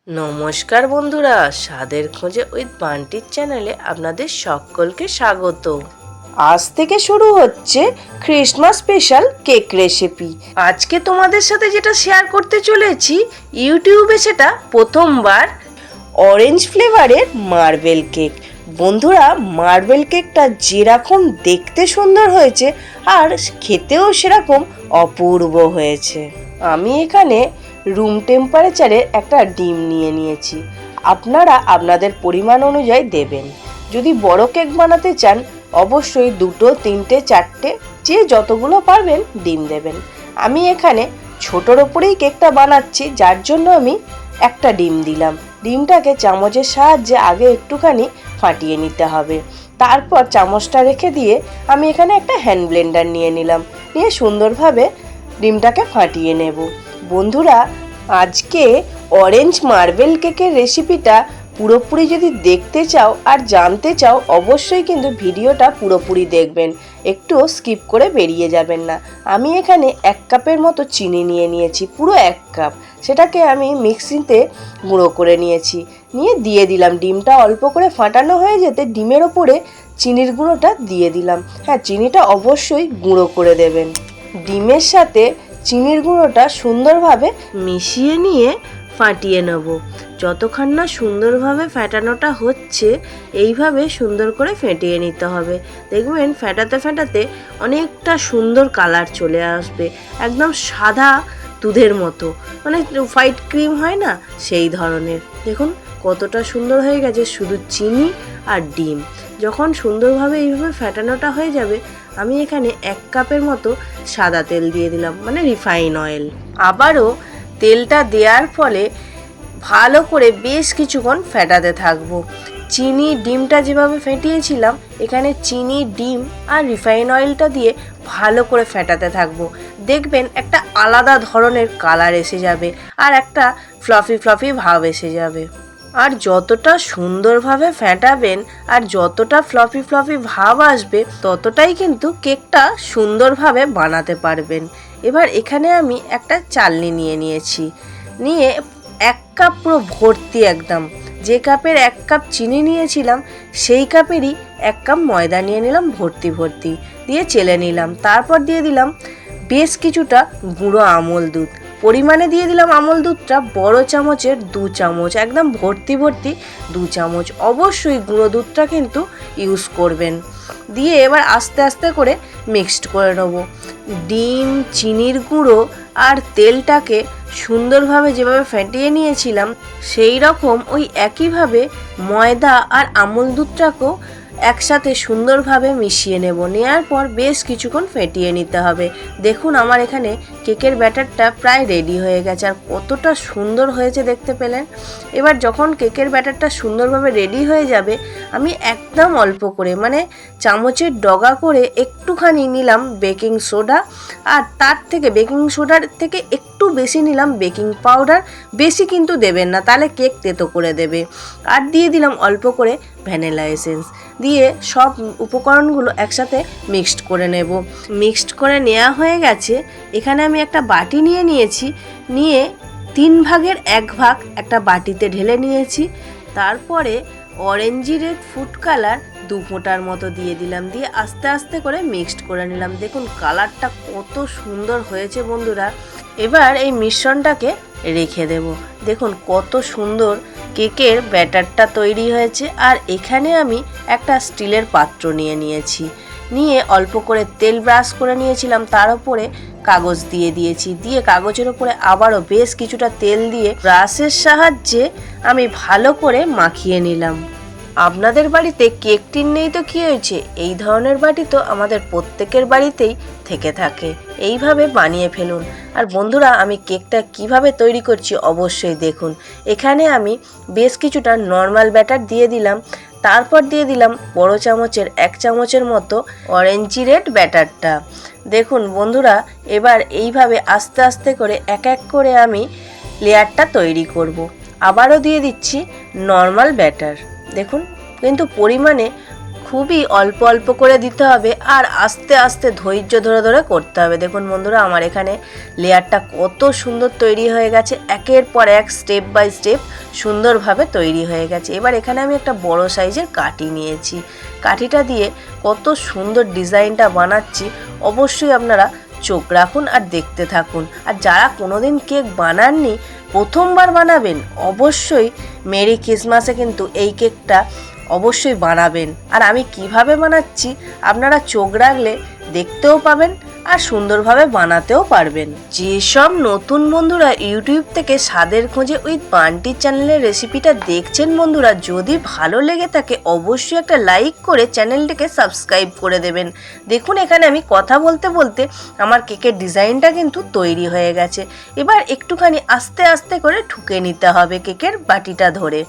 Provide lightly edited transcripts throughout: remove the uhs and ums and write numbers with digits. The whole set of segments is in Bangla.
নমস্কার বন্ধুরা, স্বাদের খোঁজে উইথ বান্টির চ্যানেলে আপনাদের সকলকে স্বাগত। আজ থেকে শুরু হচ্ছে ক্রিসমাস স্পেশাল কেক রেসিপি। আজকে তোমাদের সাথে যেটা শেয়ার করতে চলেছি, ইউটিউবে সেটা প্রথমবার অরেঞ্জ ফ্লেভারের মার্বেল কেক। বন্ধুরা, মার্বেল কেকটা যেরকম দেখতে সুন্দর হয়েছে আর খেতেও সেরকম অপূর্ব হয়েছে। আমি এখানে রুম টেম্পারেচারের একটা ডিম নিয়ে নিয়েছি। আপনারা আপনাদের পরিমাণ অনুযায়ী দেবেন। যদি বড় কেক বানাতে চান অবশ্যই 2, 3, 4 যে যতগুলো পারবেন ডিম দেবেন। আমি এখানে ছোটোর ওপরেই কেকটা বানাচ্ছি, যার জন্য আমি একটা ডিম দিলাম। ডিমটাকে চামচের সাহায্যে আগে একটুখানি ফাটিয়ে নিতে হবে। তারপর চামচটা রেখে দিয়ে আমি এখানে একটা হ্যান্ড ব্লেন্ডার নিয়ে নিলাম, নিয়ে সুন্দরভাবে ডিমটাকে ফাটিয়ে নেব। বন্ধুরা, আজকে অরেঞ্জ মার্বেল কেকের রেসিপিটা পুরোপুরি যদি দেখতে চাও আর জানতে চাও অবশ্যই কিন্তু ভিডিওটা পুরোপুরি দেখবেন, একটু স্কিপ করে বেরিয়ে যাবেন না। আমি এখানে 1 কাপের মতো চিনি নিয়ে নিয়েছি, পুরো 1 কাপ। সেটাকে আমি মিক্সিতে গুঁড়ো করে নিয়েছি, নিয়ে দিয়ে দিলাম। ডিমটা অল্প করে ফাটানো হয়ে যেতে ডিমের ওপরে চিনির গুঁড়োটা দিয়ে দিলাম। হ্যাঁ, চিনিটা অবশ্যই গুঁড়ো করে দেবেন। ডিমের সাথে চিনির গুঁড়োটা সুন্দরভাবে মিশিয়ে নিয়ে ফাটিয়ে নেব। যতক্ষণ না সুন্দরভাবে ফেটানোটা হচ্ছে এইভাবে সুন্দর করে ফেটিয়ে নিতে হবে। দেখবেন ফেটাতে ফেটাতে অনেকটা সুন্দর কালার চলে আসবে, একদম সাদা দুধের মতো, মানে হোয়াইট ক্রিম হয় না সেই ধরনের। দেখুন কতটা সুন্দর হয়ে গেছে, শুধু চিনি আর ডিম। যখন সুন্দরভাবে এইভাবে ফেটানোটা হয়ে যাবে আমি এখানে 1 কাপের মতো সাদা তেল দিয়ে দিলাম, মানে রিফাইন অয়েল। আবারও তেলটা দেওয়ার ফলে ভালো করে বেশ কিছুক্ষণ ফেটাতে থাকবো। চিনি ডিমটা যেভাবে ফেটিয়েছিলাম এখানে চিনি ডিম আর রিফাইন অয়েলটা দিয়ে ভালো করে ফেটাতে থাকবো। দেখবেন একটা আলাদা ধরনের কালার এসে যাবে আর একটা ফ্লফি ফ্লফি ভাব এসে যাবে। আর যতটা সুন্দরভাবে ফেটাবেন আর যতটা ফ্লফি ফ্লফি ভাব আসবে ততটাই কিন্তু কেকটা সুন্দরভাবে বানাতে পারবেন। এবার এখানে আমি একটা চালনি নিয়ে নিয়েছি, নিয়ে 1 কাপ পুরো ভর্তি, একদম যে কাপের 1 কাপ চিনি নিয়েছিলাম সেই কাপেরই 1 কাপ ময়দা নিয়ে নিলাম ভর্তি ভর্তি, দিয়ে চেলে নিলাম। তারপর দিয়ে দিলাম বেশ কিছুটা গুঁড়ো আমল দুধ। পরিমাণে দিয়ে দিলাম আমল দুধটা বড় চামচের 2 চামচ, একদম ভর্তি ভর্তি 2 চামচ। অবশ্যই গুঁড়ো দুধটা কিন্তু ইউজ করবেন। দিয়ে এবার আস্তে আস্তে করে মিক্সড করে নেব। ডিম, চিনির গুঁড়ো আর তেলটাকে সুন্দরভাবে যেভাবে ফেটিয়ে নিয়েছিলাম সেই রকম ওই একইভাবে ময়দা আর আমল দুধটাকেও একসাথে সুন্দরভাবে মিশিয়ে নেব। নেওয়ার পর বেশ কিছুক্ষণ ফেটিয়ে নিতে হবে। দেখুন আমার এখানে কেকের ব্যাটারটা প্রায় রেডি হয়ে গেছে, আর কতটা সুন্দর হয়েছে দেখতে পেলেন। এবার যখন কেকের ব্যাটারটা সুন্দরভাবে রেডি হয়ে যাবে আমি একদম অল্প করে, মানে চামচের ডগা করে একটুখানি নিলাম বেকিং সোডা, আর তার থেকে বেকিং সোডার থেকে একটু বেশি নিলাম বেকিং পাউডার। বেশি কিন্তু দেবেন না, তাহলে কেক তেতো করে দেবে। আর দিয়ে দিলাম অল্প করে ভ্যানিলা এসেন্স। দিয়ে সব উপকরণগুলো একসাথে মিক্সড করে নেব। মিক্সড করে নেওয়া হয়ে গেছে। এখানে আমি একটা বাটি নিয়ে নিয়েছি, নিয়ে 3 ভাগের 1 ভাগ একটা বাটিতে ঢেলে নিয়েছি। তারপরে অরেঞ্জি রেড ফুড কালার 2 ফোঁটার মতো দিয়ে দিলাম, দিয়ে আস্তে আস্তে করে মিক্সড করে নিলাম। দেখুন কালারটা কত সুন্দর হয়েছে বন্ধুরা। এবার এই মিশ্রণটাকে রেখে দেব। দেখুন কত সুন্দর কেকের ব্যাটারটা তৈরি হয়েছে। আর এখানে আমি একটা স্টিলের পাত্র নিয়ে নিয়েছি, নিয়ে অল্প করে তেল ব্রাশ করে নিয়েছিলাম, তার উপরে কাগজ দিয়ে দিয়েছি, দিয়ে কাগজের উপরে আবারও বেশ কিছুটা তেল দিয়ে ব্রাশের সাহায্যে আমি ভালো করে মাখিয়ে নিলাম। আপনাদের বাড়িতে কেক টিন নেই তো কী হয়েছে, এই ধরনের বাটি তো আমাদের প্রত্যেকের বাড়িতেই থেকে থাকে। এইভাবে বানিয়ে ফেলুন। আর বন্ধুরা, আমি কেকটা কিভাবে তৈরি করছি অবশ্যই দেখুন। এখানে আমি বেশ কিছুটা নর্মাল ব্যাটার দিয়ে দিলাম, তারপর দিয়ে দিলাম বড় চামচের 1 চামচের মতো অরেঞ্জি রেড ব্যাটারটা। দেখুন বন্ধুরা, এবার এইভাবে আস্তে আস্তে করে এক এক করে আমি লেয়ারটা তৈরি করব। আবারও দিয়ে দিচ্ছি নর্মাল ব্যাটার। দেখুন কিন্তু পরিমাণে খুবই অল্প অল্প করে দিতে হবে আর আস্তে আস্তে ধৈর্য ধরে ধরে করতে হবে। দেখুন বন্ধুরা, আমার এখানে লেয়ারটা কত সুন্দর তৈরি হয়ে গেছে, একের পর এক স্টেপ বাই স্টেপ সুন্দরভাবে তৈরি হয়ে গেছে। এবার এখানে আমি একটা বড় সাইজের কাঠি নিয়েছি, কাঠিটা দিয়ে কত সুন্দর ডিজাইনটা বানাচ্ছি। অবশ্যই আপনারা চোখ রাখুন আর দেখতে থাকুন। আর যারা কোনোদিন কেক বানাননি, প্রথমবার বানাবেন, অবশ্যই মেরি ক্রিসমাসে কিন্তু এই কেকটা অবশ্যই বানাবেন। আর আমি কিভাবে বানাচ্ছি আপনারা চোখ রাখলে দেখতেও পাবেন আর সুন্দরভাবে বানাতেও পারবেন। যেসব নতুন বন্ধুরা ইউটিউব থেকে স্বাদের খোঁজে উইথ বান্টির চ্যানেলের রেসিপিটা দেখছেন বন্ধুরা, যদি ভালো লেগে থাকে অবশ্যই একটা লাইক করে চ্যানেলটিকে সাবস্ক্রাইব করে দেবেন। দেখুন এখানে আমি কথা বলতে বলতে আমার কেকের ডিজাইনটা কিন্তু তৈরি হয়ে গেছে। এবার একটুখানি আস্তে আস্তে করে ঠুকে নিতে হবে কেকের বাটিটা ধরে,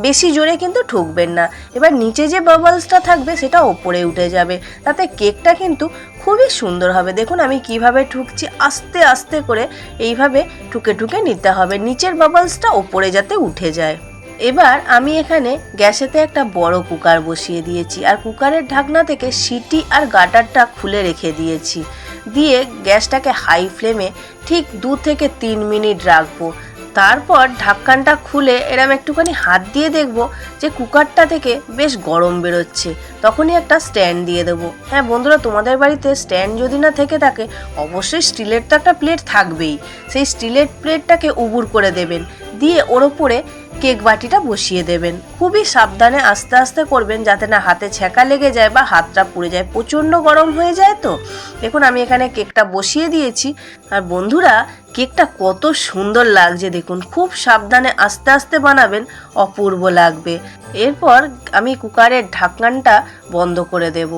বেশি জোরে কিন্তু ঠুকবেন না। এবার নিচে যে বাবলসটা থাকবে সেটা ওপরে উঠে যাবে, তাতে কেকটা কিন্তু খুবই সুন্দর হবে। দেখুন আমি কিভাবে ঠুকছি, আস্তে আস্তে করে এইভাবে ঠুকে ঠুকে নিতে হবে, নিচের বাবলসটা ওপরে যাতে উঠে যায়। এবার আমি এখানে গ্যাসেতে একটা বড় কুকার বসিয়ে দিয়েছি আর কুকারের ঢাকনা থেকে সিটি আর গাটারটা খুলে রেখে দিয়েছি। দিয়ে গ্যাসটাকে হাই ফ্লেমে ঠিক 2 থেকে 3 মিনিট রাখবো। তারপর ঢাকনাটা খুলে এরম একটুখানি হাত দিয়ে দেখব যে কুকারটা থেকে বেশ গরম বেরোচ্ছে, তখনই একটা স্ট্যান্ড দিয়ে দেবো। হ্যাঁ বন্ধুরা, তোমাদের বাড়িতে স্ট্যান্ড যদি না থেকে থাকে অবশ্যই স্টিলের তো একটা প্লেট থাকবেই, সেই স্টিলের প্লেটটাকে উবুর করে দেবেন, দিয়ে ওর ওপরে কেক বাটিটা বসিয়ে দেবেন। খুবই সাবধানে আস্তে আস্তে করবেন যাতে না হাতে ছ্যাঁকা লেগে যায় বা হাতটা পুড়ে যায়, প্রচণ্ড গরম হয়ে যায় তো। দেখুন আমি এখানে কেকটা বসিয়ে দিয়েছি। আর বন্ধুরা, কেকটা কত সুন্দর লাগছে দেখুন, খুব সাবধানে আস্তে আস্তে বানাবেন, অপূর্ব লাগবে। এরপর আমি কুকারের ঢাকনাটা বন্ধ করে দেব।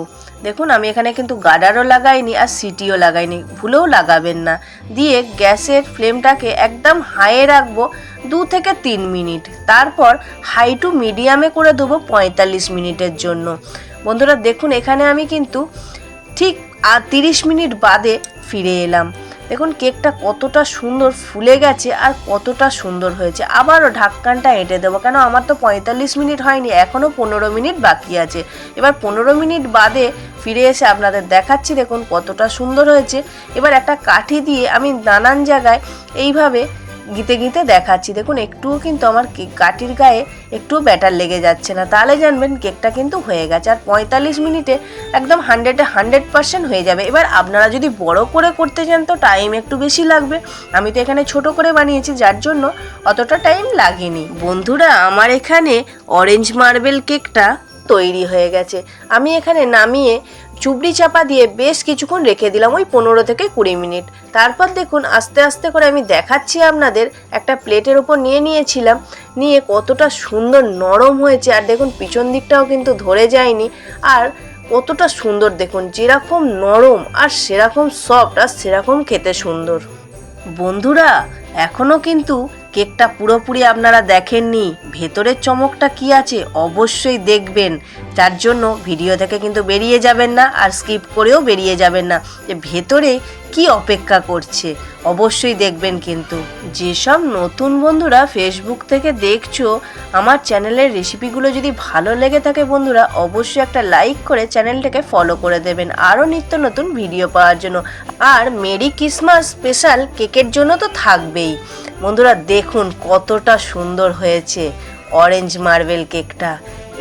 দেখুন আমি এখানে কিন্তু গার্ডারও লাগাইনি আর সিটিও লাগাইনি, ভুলেও লাগাবেন না। দিয়ে গ্যাসের ফ্লেমটাকে একদম হাইয়ে রাখবো 2 থেকে 3 মিনিট, তারপর হাই টু মিডিয়ামে করে দেবো 45 মিনিটের জন্য। বন্ধুরা দেখুন এখানে আমি কিন্তু ঠিক 30 মিনিট বাদে ফিরে এলাম। দেখুন কেকটা কতটা সুন্দর ফুলে গেছে আর কতটা সুন্দর হয়েছে। আবারও ঢাকনাটা এঁটে দেবো, কেন আমার তো 45 মিনিট হয়নি, এখনও 15 মিনিট বাকি আছে। এবার 15 মিনিট বাদে ফিরে এসে আপনাদের দেখাচ্ছি, দেখুন কতটা সুন্দর হয়েছে। এবার একটা কাঠি দিয়ে আমি নানান জায়গায় এইভাবে গিতে গিতে দেখাচ্ছি। দেখুন একটুও কিন্তু আমার কাঠির গায়ে একটুও ব্যাটার লেগে যাচ্ছে না, তাহলে জানবেন কেকটা কিন্তু হয়ে গেছে। আর 45 মিনিটে একদম 100% হয়ে যাবে। এবার আপনারা যদি বড় করে করতে চান তো টাইম একটু বেশি লাগবে, আমি তো এখানে ছোট করে বানিয়েছি যার জন্য অতটা টাইম লাগেনি। বন্ধুরা আমার এখানে অরেঞ্জ মার্বেল কেকটা তৈরি হয়ে গেছে। আমি এখানে নামিয়ে চুবড়ি চাপা দিয়ে বেশ কিছুক্ষণ রেখে দিলাম, ওই 15 থেকে 20 মিনিট। তারপর দেখুন আস্তে আস্তে করে আমি দেখাচ্ছি আপনাদের, একটা প্লেটের ওপর নিয়েছিলাম, নিয়ে কতটা সুন্দর নরম হয়েছে। আর দেখুন পিছন দিকটাও কিন্তু ধরে যায়নি, আর কতটা সুন্দর দেখুন, যেরকম নরম আর সেরকম সফট আর সেরকম খেতে সুন্দর। বন্ধুরা এখনও কিন্তু কেকটা পুরোপুরি আপনারা দেখেননি, ভেতরের চমকটা কি আছে অবশ্যই দেখবেন। যার জন্য ভিডিও থেকে কিন্তু বেরিয়ে যাবেন না আর স্কিপ করেও বেরিয়ে যাবেন না, যে ভেতরে কি অপেক্ষা করছে অবশ্যই দেখবেন। কিন্তু যেসব নতুন বন্ধুরা ফেসবুক থেকে দেখছো, আমার চ্যানেলের রেসিপিগুলো যদি ভালো লেগে থাকে বন্ধুরা অবশ্যই একটা লাইক করে চ্যানেলটাকে ফলো করে দেবেন আরও নিত্য নতুন ভিডিও পাওয়ার জন্য। আর মেরি ক্রিসমাস স্পেশাল কেকের জন্য তো থাকবেই। বন্ধুরা দেখুন কতটা সুন্দর হয়েছে অরেঞ্জ মার্বেল কেকটা।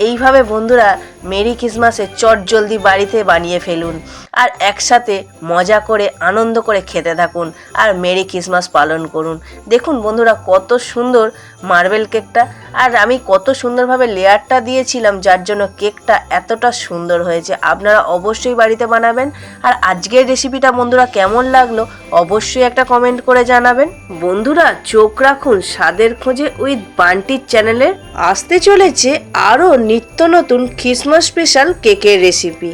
এইভাবে বন্ধুরা মেরি ক্রিসমাসে চটজলদি বাড়িতে বানিয়ে ফেলুন আর একসাথে মজা করে আনন্দ করে খেতে থাকুন আর মেরি ক্রিসমাস পালন করুন। দেখুন বন্ধুরা কত সুন্দর মার্বেল কেকটা, আর আমি কত সুন্দরভাবে লেয়ারটা দিয়েছিলাম যার জন্য কেকটা এতটা সুন্দর হয়েছে। আপনারা অবশ্যই বাড়িতে বানাবেন। আর আজকের রেসিপিটা বন্ধুরা কেমন লাগলো অবশ্যই একটা কমেন্ট করে জানাবেন। বন্ধুরা চোখ রাখুন স্বাদের খোঁজে উইথ বান্টির চ্যানেলে, আসতে চলেছে আরও নিত্য নতুন ক্রিসমাস স্পেশাল কেকের রেসিপি।